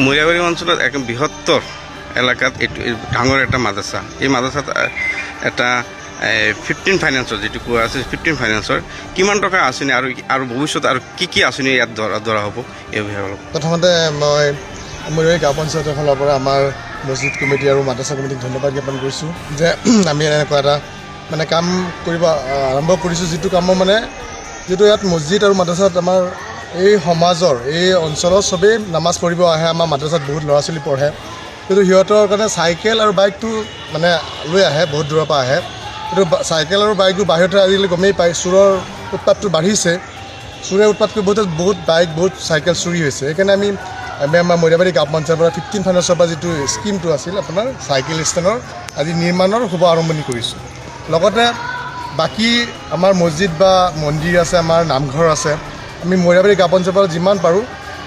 মৰিয়াবাৰী অঞ্চলত এক বৃহত্তৰ এলেকাত এইটো ডাঙৰ এটা মাদ্ৰাছা। এই মাদ্ৰাছাত এটা 15 ফাইনেন্সৰ যিটো কোৱা আছে 15 ফাইনেন্সৰ কিমান টকা আঁচনি আৰু ভৱিষ্যত আৰু কি আঁচনি ইয়াত ধৰা হ'ব এই বিষয়ে অলপ। প্ৰথমতে মই মৰিয়াবাৰী গাঁও পঞ্চায়তৰ ফালৰ পৰা আমাৰ মছজিদ কমিটি আৰু মাদ্ৰাছা কমিটিক ধন্যবাদ জ্ঞাপন কৰিছোঁ যে আমি এনেকুৱা এটা মানে কাম কৰিব আৰম্ভ কৰিছোঁ, যিটো কামৰ মানে যিটো ইয়াত মছজিদ আৰু মাদ্ৰাছাত আমাৰ এই সমাজৰ এই অঞ্চলৰ চবেই নামাজ পঢ়িব আহে। আমাৰ মাদ্ৰাছাত বহুত ল'ৰা ছোৱালী পঢ়ে, কিন্তু সিহঁতৰ কাৰণে চাইকেল আৰু বাইকটো মানে লৈ আহে, বহুত দূৰৰ পৰা আহে। কিন্তু চাইকেল আৰু বাইকটো বাহিৰতে আজিকালি গমেই পায়, চোৰৰ উৎপাতটো বাঢ়িছে। চোৰে উৎপাত কৰি বহুত বাইক বহুত চাইকেল চুৰি হৈছে। সেইকাৰণে আমি আমাৰ মৰিয়াবাৰী গাঁও পঞ্চায়তৰ পৰা 15 ফাইনেন্সৰ পৰা যিটো স্কিমটো আছিল আপোনাৰ চাইকেল ষ্টেণ্ডৰ আজি নিৰ্মাণৰ শুভ আৰম্ভণি কৰিছোঁ। লগতে বাকী আমাৰ মছজিদ বা মন্দিৰ আছে, আমাৰ নামঘৰ আছে, আমি মৰিয়াবাৰী গাঁও পঞ্চায়তৰ পৰা যিমান পাৰোঁ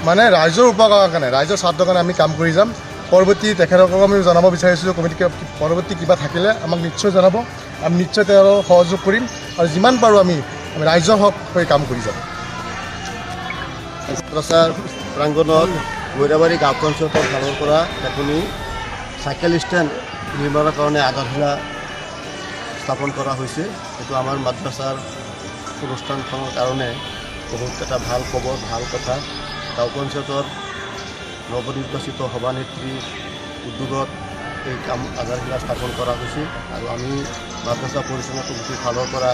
মানে ৰাইজৰ উপকাৰৰ কাৰণে, ৰাইজৰ স্বাৰ্থৰ কাৰণে আমি কাম কৰি যাম। পৰৱৰ্তী তেখেতসকলক আমি জনাব বিচাৰিছোঁ, কমিটিকে পৰৱৰ্তী কিবা থাকিলে আমাক নিশ্চয় জনাব, আমি নিশ্চয় তেওঁলোকক সহযোগ কৰিম আৰু যিমান পাৰোঁ আমি ৰাইজৰ হক হৈ কাম কৰি যাম। মাদ্ৰাছাৰ প্ৰাংগণত মৰিয়াবাৰী গাঁও পঞ্চায়তৰ ফালৰ পৰা এখনি চাইকেল ষ্টেণ্ড নিৰ্মাণৰ কাৰণে আধাৰশিলা স্থাপন কৰা হৈছে। এইটো আমাৰ মাদ্ৰাছাৰ অনুষ্ঠানখনৰ কাৰণে বহুত এটা ভাল খবৰ, ভাল কথা। গাঁও পঞ্চায়তৰ নৱনিৰ্বাচিত সভানেত্ৰীৰ উদ্যোগত এই কাম আধাৰশিলা স্থাপন কৰা হৈছে আৰু আমি মাদ্ৰাছা পৰিচালনা কমিটিৰ ফালৰ পৰা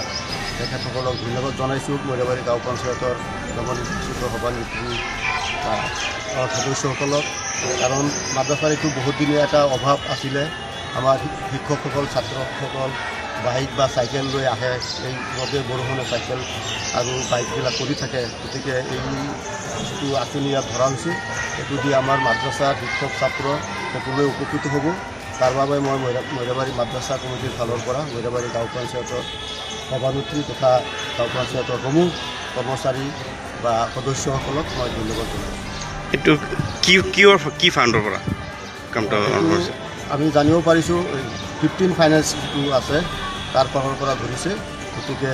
তেখেতসকলক ধন্যবাদ জনাইছোঁ। মৰিয়াবাৰী গাঁও পঞ্চায়তৰ নৱনিৰ্বাচিত সভানেত্ৰী বা সদস্যসকলক, কাৰণ মাদ্ৰাছাৰ এইটো বহুত দিনীয়া এটা অভাৱ আছিলে। আমাৰ শিক্ষকসকল ছাত্ৰসকল বাইক বা চাইকেল লৈ আহে, এই ৰদে বৰষুণে চাইকেল আৰু বাইকবিলাক কৰি থাকে। গতিকে এই যিটো আঁচনি ইয়াত ধৰা হৈছে, এইটো দি আমাৰ মাদ্ৰাছাৰ শিক্ষক ছাত্ৰ সকলোৱে উপকৃত হ'ব। তাৰ বাবে মই মৰিয়াবাৰী মাদ্ৰাছা কমিটিৰ ফালৰ পৰা মৰিয়াবাৰী গাঁও পঞ্চায়তৰ সভানেত্ৰী তথা গাঁও পঞ্চায়তৰ সমূহ কৰ্মচাৰী বা সদস্যসকলক মই ধন্যবাদ জনাইছোঁ। এইটো কি ফাণ্ডৰ পৰা কামটো কৰিছে? আমি জানিব পাৰিছোঁ 15 ফাইনেন্স যিটো আছে তাৰ ফালৰ পৰা ধৰিছে। গতিকে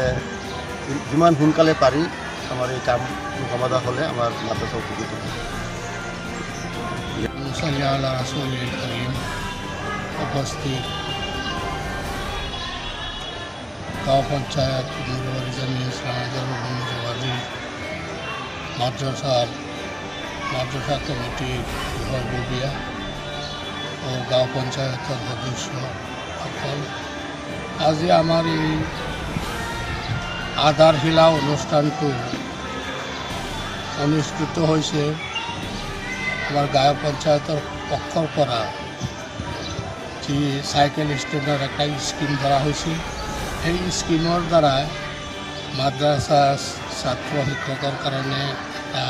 যিমান সোনকালে পাৰি আমাৰ এই কাম সমাধা হ'লে আমাৰ মাদ্ৰাছা উপকৃত হ'ব। উপস্থিত গাঁও পঞ্চায়ত মৰিয়াবাৰী জামি ইছলামী মাদ্ৰাসা কমিটিৰ সৰ্ববিয়া ও গাঁও পঞ্চায়েতেৰ সদস্য সকল আজি আমাৰ এই আধাৰশিলা অনুষ্ঠানটো অনুষ্ঠিত হৈছে। আমাৰ গাঁও পঞ্চায়তৰ পক্ষৰ পৰা যি চাইকেল ষ্টেণ্ডৰ এটা স্কিম ধৰা হৈছিল, সেই স্কিমৰ দ্বাৰা মাদ্ৰাছা ছাত্ৰ শিক্ষকৰ কাৰণে এটা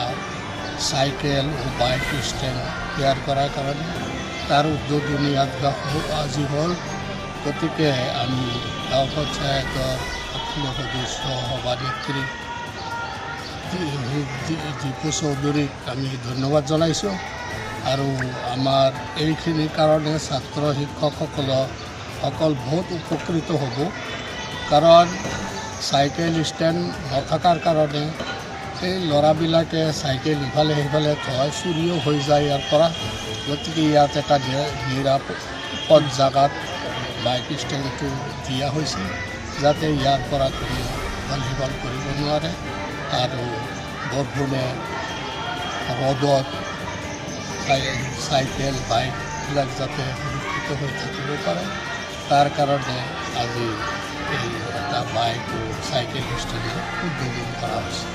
চাইকেল ও বাইক ষ্টেণ্ড তৈয়াৰ কৰাৰ কাৰণে তাৰ উদ্বোধনী আজি হ'ল। গতিকে আমি গাঁও পঞ্চায়তৰ সকলো সদস্য সভানেত্ৰী দীপু চৌধুৰীক আমি ধন্যবাদ জনাইছোঁ আৰু আমাৰ এইখিনিৰ কাৰণে ছাত্ৰ শিক্ষকসকল বহুত উপকৃত হ'ব। কাৰণ চাইকেল ষ্টেণ্ড নথকাৰ কাৰণে এই ল'ৰাবিলাকে চাইকেল ইফালে সিফালে থয়, চুৰিও হৈ যায় ইয়াৰ পৰা। গতিকে ইয়াত এটা নিৰাপদ জেগাত বাইক ষ্টেণ্ডটো দিয়া হৈছে, যাতে ইয়াৰ পৰা কোনো ইফাল সিফাল কৰিব নোৱাৰে আৰু বৰষুণে ৰ'দত চাইকেল বাইকবিলাক যাতে সুৰক্ষিত হৈ থাকিব পাৰে, তাৰ কাৰণে আজি এই এটা বাইক ও চাইকেল ষ্টেণ্ড উদ্বোধন কৰা হৈছে।